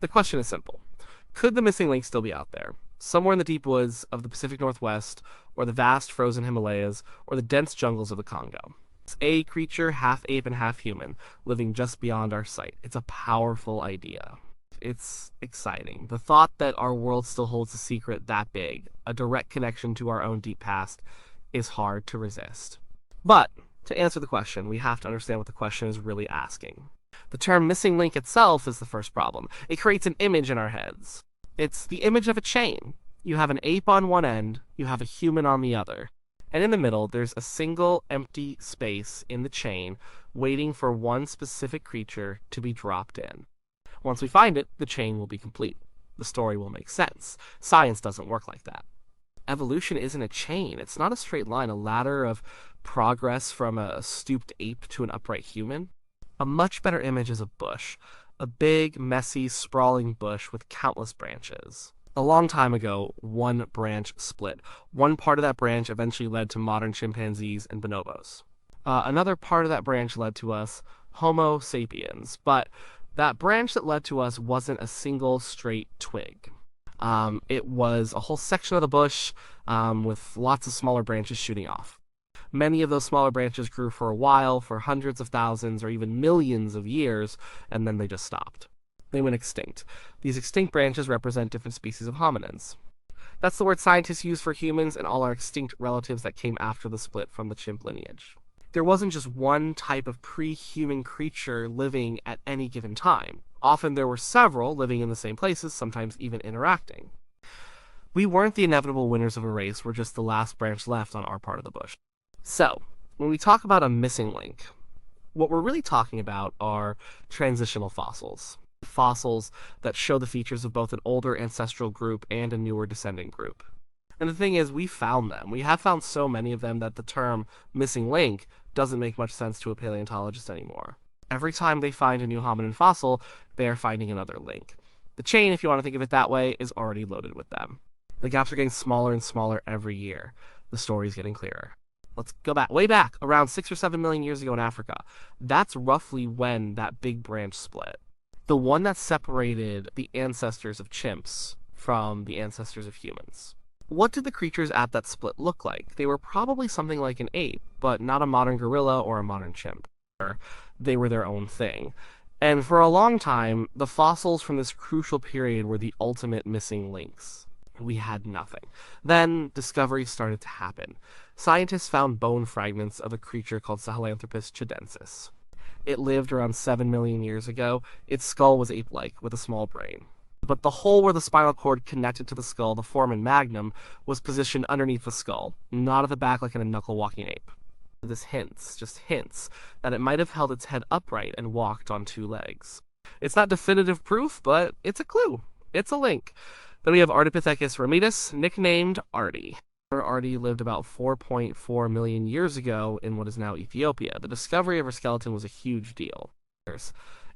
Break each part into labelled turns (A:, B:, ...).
A: The question is simple. Could the missing link still be out there? Somewhere in the deep woods of the Pacific Northwest, or the vast frozen Himalayas, or the dense jungles of the Congo. It's a creature half ape and half human, living just beyond our sight. It's a powerful idea. It's exciting. The thought that our world still holds a secret that big, a direct connection to our own deep past, is hard to resist. But, to answer the question, we have to understand what the question is really asking. The term missing link itself is the first problem. It creates an image in our heads. It's the image of a chain. You have an ape on one end, you have a human on the other. And in the middle, there's a single empty space in the chain waiting for one specific creature to be dropped in. Once we find it, the chain will be complete. The story will make sense. Science doesn't work like that. Evolution isn't a chain. It's not a straight line, a ladder of progress from a stooped ape to an upright human. A much better image is a bush. A big, messy, sprawling bush with countless branches. A long time ago, one branch split. One part of that branch eventually led to modern chimpanzees and bonobos. Another part of that branch led to us, Homo sapiens, but that branch that led to us wasn't a single straight twig. It was a whole section of the bush with lots of smaller branches shooting off. Many of those smaller branches grew for a while, for hundreds of thousands or even millions of years, and then they just stopped. They went extinct. These extinct branches represent different species of hominins. That's the word scientists use for humans and all our extinct relatives that came after the split from the chimp lineage. There wasn't just one type of pre-human creature living at any given time. Often there were several living in the same places, sometimes even interacting. We weren't the inevitable winners of a race, we're just the last branch left on our part of the bush. So, when we talk about a missing link, what we're really talking about are transitional fossils. Fossils that show the features of both an older ancestral group and a newer descendant group. And the thing is, we found them. We have found so many of them that the term missing link doesn't make much sense to a paleontologist anymore. Every time they find a new hominin fossil, they are finding another link. The chain, if you want to think of it that way, is already loaded with them. The gaps are getting smaller and smaller every year. The story's getting clearer. Let's go back, way back, around 6 or 7 million years ago in Africa. That's roughly when that big branch split. The one that separated the ancestors of chimps from the ancestors of humans. What did the creatures at that split look like? They were probably something like an ape, but not a modern gorilla or a modern chimp. They were their own thing. And for a long time, the fossils from this crucial period were the ultimate missing links. We had nothing. Then discoveries started to happen. Scientists found bone fragments of a creature called Sahelanthropus chidensis. It lived around 7 million years ago. Its skull was ape-like, with a small brain. But the hole where the spinal cord connected to the skull, the foramen magnum, was positioned underneath the skull, not at the back like in a knuckle-walking ape. This hints, just hints, that it might have held its head upright and walked on 2 legs. It's not definitive proof, but it's a clue. It's a link. Then we have Ardipithecus ramidus, nicknamed Ardi. Ardi lived about 4.4 million years ago in what is now Ethiopia. The discovery of her skeleton was a huge deal.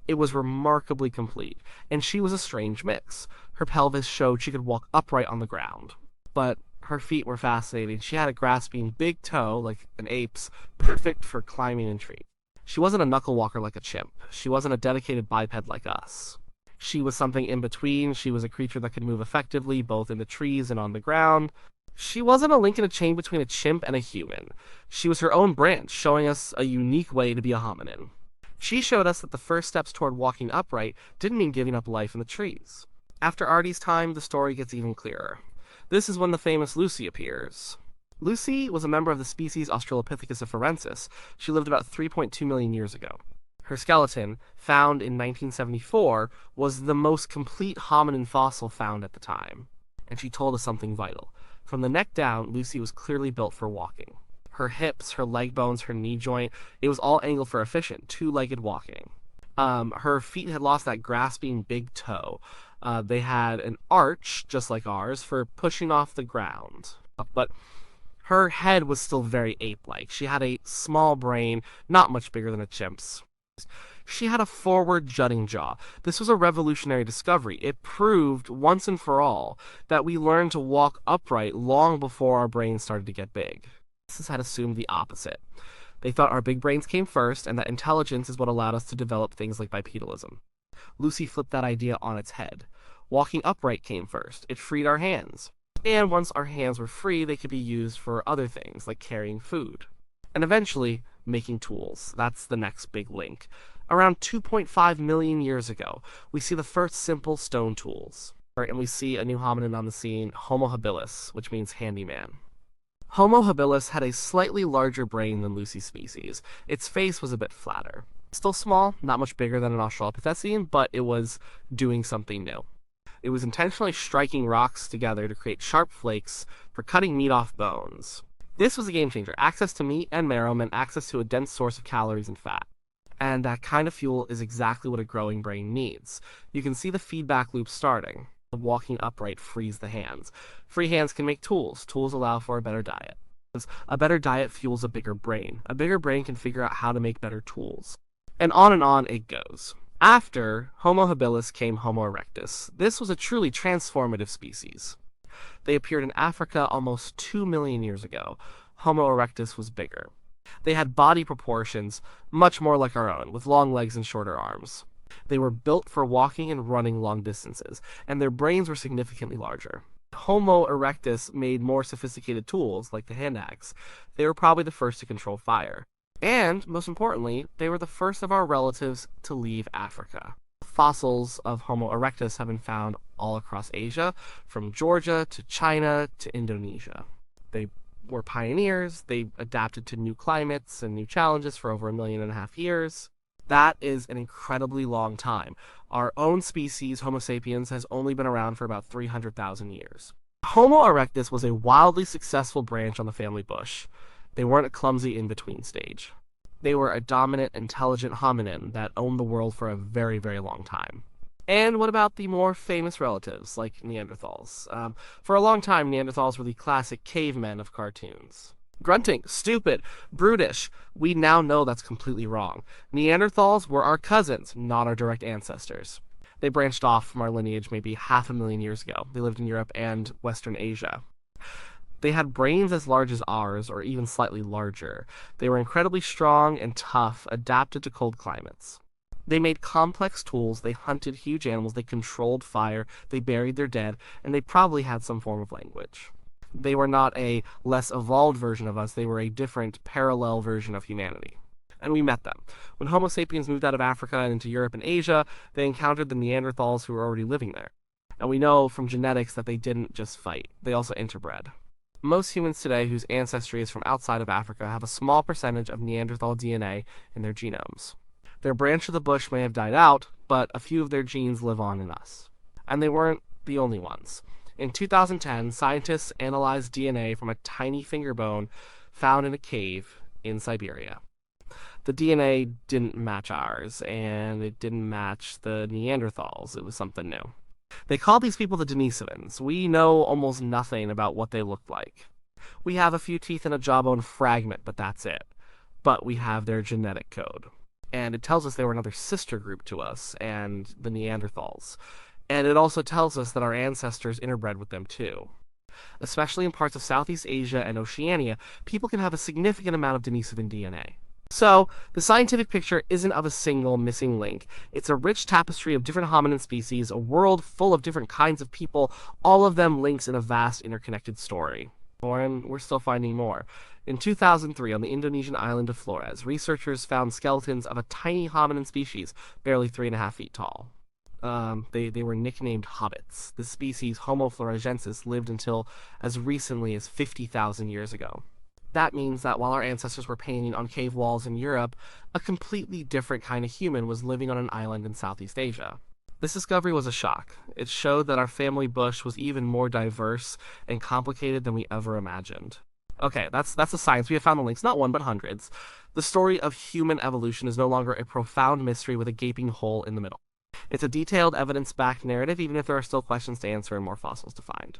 A: It was remarkably complete, and she was a strange mix. Her pelvis showed she could walk upright on the ground, but her feet were fascinating. She had a grasping big toe, like an ape's, perfect for climbing in trees. She wasn't a knuckle walker like a chimp. She wasn't a dedicated biped like us. She was something in between. She was a creature that could move effectively, both in the trees and on the ground. She wasn't a link in a chain between a chimp and a human. She was her own branch, showing us a unique way to be a hominin. She showed us that the first steps toward walking upright didn't mean giving up life in the trees. After Ardi's time, the story gets even clearer. This is when the famous Lucy appears. Lucy was a member of the species Australopithecus afarensis. She lived about 3.2 million years ago. Her skeleton, found in 1974, was the most complete hominin fossil found at the time. And she told us something vital. From the neck down, Lucy was clearly built for walking. Her hips, her leg bones, her knee joint, it was all angled for efficient, 2-legged walking. Her feet had lost that grasping big toe. They had an arch, just like ours, for pushing off the ground. But her head was still very ape-like. She had a small brain, not much bigger than a chimp's. She had a forward jutting jaw. This was a revolutionary discovery. It proved, once and for all, that we learned to walk upright long before our brains started to get big. Scientists had assumed the opposite. They thought our big brains came first, and that intelligence is what allowed us to develop things like bipedalism. Lucy flipped that idea on its head. Walking upright came first. It freed our hands. And once our hands were free, they could be used for other things, like carrying food. And eventually, making tools. That's the next big link. Around 2.5 million years ago, we see the first simple stone tools. And we see a new hominin on the scene, Homo habilis, which means handyman. Homo habilis had a slightly larger brain than Lucy's species. Its face was a bit flatter. Still small, not much bigger than an Australopithecine, but it was doing something new. It was intentionally striking rocks together to create sharp flakes for cutting meat off bones. This was a game changer. Access to meat and marrow meant access to a dense source of calories and fat. And that kind of fuel is exactly what a growing brain needs. You can see the feedback loop starting. Walking upright frees the hands. Free hands can make tools. Tools allow for a better diet. A better diet fuels a bigger brain. A bigger brain can figure out how to make better tools. And on it goes. After Homo habilis came Homo erectus. This was a truly transformative species. They appeared in Africa almost 2 million years ago. Homo erectus was bigger. They had body proportions much more like our own, with long legs and shorter arms. They were built for walking and running long distances, and their brains were significantly larger. Homo erectus made more sophisticated tools, like the hand axe. They were probably the first to control fire. And, most importantly, they were the first of our relatives to leave Africa. Fossils of Homo erectus have been found all across Asia, from Georgia to China to Indonesia. They were pioneers. They adapted to new climates and new challenges for over 1.5 million years. That is an incredibly long time. Our own species, Homo sapiens, has only been around for about 300,000 years. Homo erectus was a wildly successful branch on the family bush. They weren't a clumsy in-between stage. They were a dominant, intelligent hominin that owned the world for a very, very long time. And what about the more famous relatives, like Neanderthals? For a long time, Neanderthals were the classic cavemen of cartoons. Grunting, stupid, brutish. We now know that's completely wrong. Neanderthals were our cousins, not our direct ancestors. They branched off from our lineage maybe 500,000 years ago. They lived in Europe and Western Asia. They had brains as large as ours, or even slightly larger. They were incredibly strong and tough, adapted to cold climates. They made complex tools, they hunted huge animals, they controlled fire, they buried their dead, and they probably had some form of language. They were not a less evolved version of us, they were a different, parallel version of humanity. And we met them. When Homo sapiens moved out of Africa and into Europe and Asia, they encountered the Neanderthals who were already living there. And we know from genetics that they didn't just fight, they also interbred. Most humans today whose ancestry is from outside of Africa have a small percentage of Neanderthal DNA in their genomes. Their branch of the bush may have died out, but a few of their genes live on in us. And they weren't the only ones. In 2010, scientists analyzed DNA from a tiny finger bone found in a cave in Siberia. The DNA didn't match ours, and it didn't match the Neanderthals. It was something new. They called these people the Denisovans. We know almost nothing about what they looked like. We have a few teeth and a jawbone fragment, but that's it. But we have their genetic code. And it tells us they were another sister group to us and the Neanderthals. And it also tells us that our ancestors interbred with them too. Especially in parts of Southeast Asia and Oceania, people can have a significant amount of Denisovan DNA. So, the scientific picture isn't of a single missing link. It's a rich tapestry of different hominin species, a world full of different kinds of people, all of them links in a vast interconnected story. And we're still finding more. In 2003, on the Indonesian island of Flores, researchers found skeletons of a tiny hominin species, barely 3.5 feet tall. They were nicknamed hobbits. The species Homo floresiensis lived until as recently as 50,000 years ago. That means that while our ancestors were painting on cave walls in Europe, a completely different kind of human was living on an island in Southeast Asia. This discovery was a shock. It showed that our family bush was even more diverse and complicated than we ever imagined. Okay, that's the science. We have found the links, not one, but hundreds. The story of human evolution is no longer a profound mystery with a gaping hole in the middle. It's a detailed, evidence-backed narrative, even if there are still questions to answer and more fossils to find.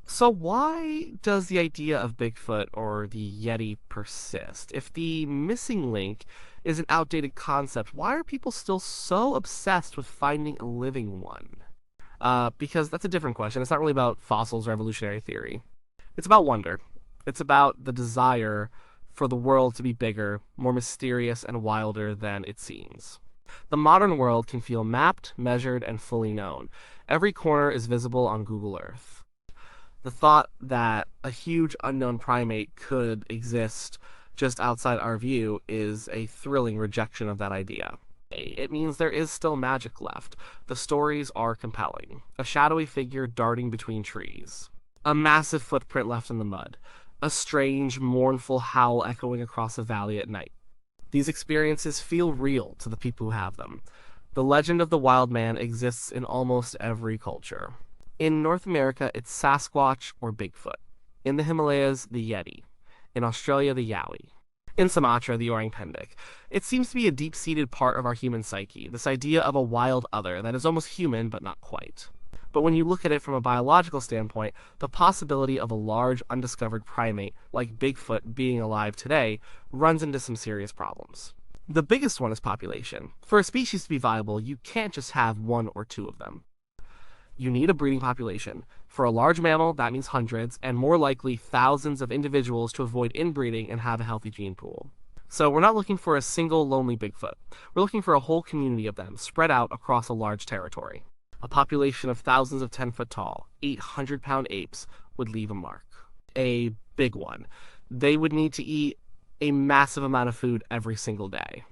A: So why does the idea of Bigfoot or the Yeti persist? If the missing link is an outdated concept, why are people still so obsessed with finding a living one? Because that's a different question. It's not really about fossils or evolutionary theory. It's about wonder. It's about the desire for the world to be bigger, more mysterious, and wilder than it seems. The modern world can feel mapped, measured, and fully known. Every corner is visible on Google Earth. The thought that a huge unknown primate could exist just outside our view is a thrilling rejection of that idea. It means there is still magic left. The stories are compelling. A shadowy figure darting between trees. A massive footprint left in the mud. A strange, mournful howl echoing across a valley at night. These experiences feel real to the people who have them. The legend of the wild man exists in almost every culture. In North America, it's Sasquatch or Bigfoot. In the Himalayas, the Yeti. In Australia, the Yowie. In Sumatra, the Orang Pendek. It seems to be a deep-seated part of our human psyche, this idea of a wild other that is almost human but not quite. But when you look at it from a biological standpoint, the possibility of a large, undiscovered primate like Bigfoot being alive today runs into some serious problems. The biggest one is population. For a species to be viable, you can't just have one or two of them. You need a breeding population. For a large mammal, that means hundreds, and more likely thousands of individuals to avoid inbreeding and have a healthy gene pool. So we're not looking for a single lonely Bigfoot. We're looking for a whole community of them, spread out across a large territory. A population of thousands of 10-foot-tall, 800-pound apes would leave a mark. A big one. They would need to eat a massive amount of food every single day.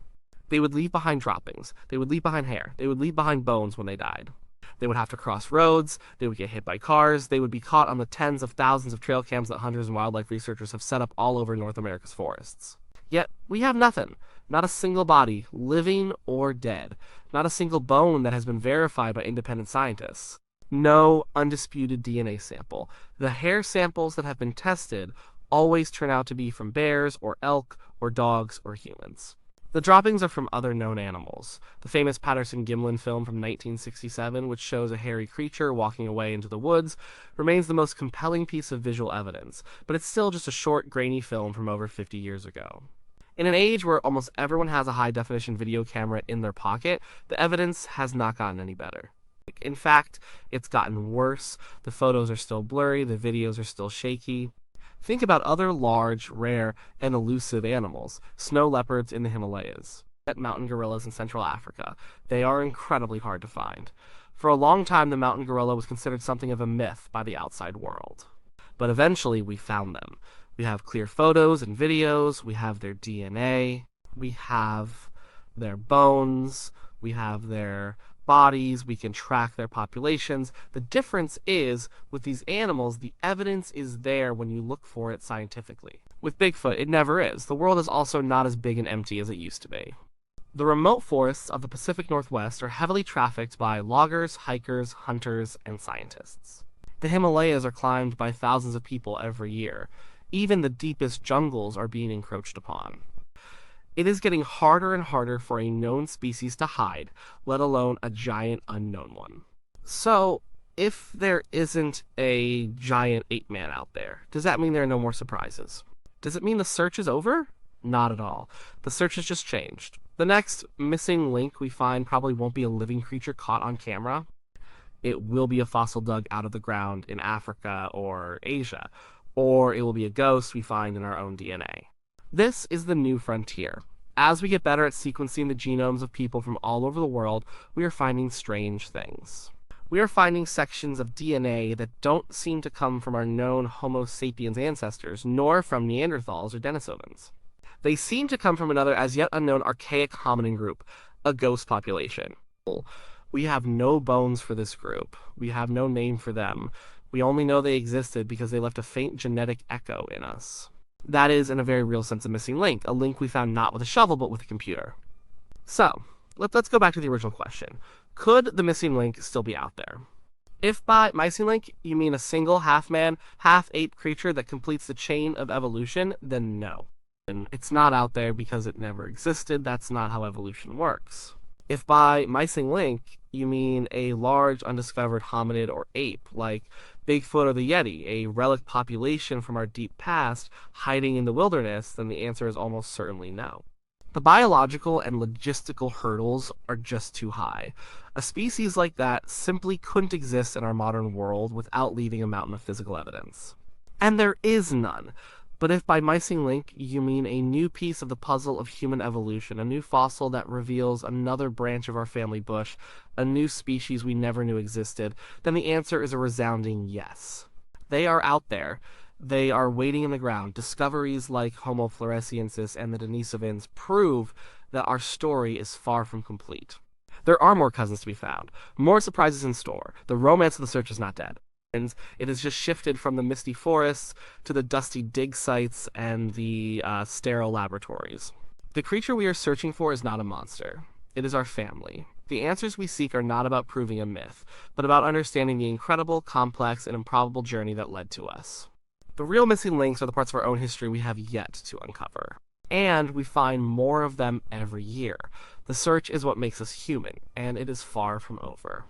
A: They would leave behind droppings. They would leave behind hair. They would leave behind bones when they died. They would have to cross roads, they would get hit by cars, they would be caught on the tens of thousands of trail cams that hunters and wildlife researchers have set up all over North America's forests. Yet, we have nothing. Not a single body, living or dead. Not a single bone that has been verified by independent scientists. No undisputed DNA sample. The hair samples that have been tested always turn out to be from bears or elk or dogs or humans. The droppings are from other known animals. The famous Patterson-Gimlin film from 1967, which shows a hairy creature walking away into the woods, remains the most compelling piece of visual evidence, but it's still just a short, grainy film from over 50 years ago. In an age where almost everyone has a high-definition video camera in their pocket, the evidence has not gotten any better. In fact, it's gotten worse. The photos are still blurry, the videos are still shaky. Think about other large, rare, and elusive animals. Snow leopards in the Himalayas. Mountain gorillas in Central Africa. They are incredibly hard to find. For a long time, the mountain gorilla was considered something of a myth by the outside world. But eventually, we found them. We have clear photos and videos. We have their DNA. We have their bones. We have their bodies, we can track their populations. The difference is, with these animals, the evidence is there when you look for it scientifically. With Bigfoot, it never is. The world is also not as big and empty as it used to be. The remote forests of the Pacific Northwest are heavily trafficked by loggers, hikers, hunters, and scientists. The Himalayas are climbed by thousands of people every year. Even the deepest jungles are being encroached upon. It is getting harder and harder for a known species to hide, let alone a giant unknown one. So, if there isn't a giant ape man out there, does that mean there are no more surprises? Does it mean the search is over? Not at all. The search has just changed. The next missing link we find probably won't be a living creature caught on camera. It will be a fossil dug out of the ground in Africa or Asia, or it will be a ghost we find in our own DNA. This is the new frontier. As we get better at sequencing the genomes of people from all over the world, we are finding strange things. We are finding sections of DNA that don't seem to come from our known Homo sapiens ancestors, nor from Neanderthals or Denisovans. They seem to come from another as yet unknown archaic hominin group, a ghost population. We have no bones for this group. We have no name for them. We only know they existed because they left a faint genetic echo in us. That is, in a very real sense, a missing link, a link we found not with a shovel but with a computer. So, let's go back to the original question. Could the missing link still be out there? If by missing link you mean a single half-man, half-ape creature that completes the chain of evolution, then no. And it's not out there because it never existed. That's not how evolution works. If by missing link you mean a large undiscovered hominid or ape, like Bigfoot or the Yeti, a relic population from our deep past hiding in the wilderness, then the answer is almost certainly no. The biological and logistical hurdles are just too high. A species like that simply couldn't exist in our modern world without leaving a mountain of physical evidence. And there is none. But if by missing link you mean a new piece of the puzzle of human evolution, a new fossil that reveals another branch of our family bush, a new species we never knew existed, then the answer is a resounding yes. They are out there. They are waiting in the ground. Discoveries like Homo floresiensis and the Denisovans prove that our story is far from complete. There are more cousins to be found, more surprises in store. The romance of the search is not dead. And it has just shifted from the misty forests to the dusty dig sites and the sterile laboratories. The creature we are searching for is not a monster. It is our family. The answers we seek are not about proving a myth, but about understanding the incredible, complex, and improbable journey that led to us. The real missing links are the parts of our own history we have yet to uncover. And we find more of them every year. The search is what makes us human, and it is far from over.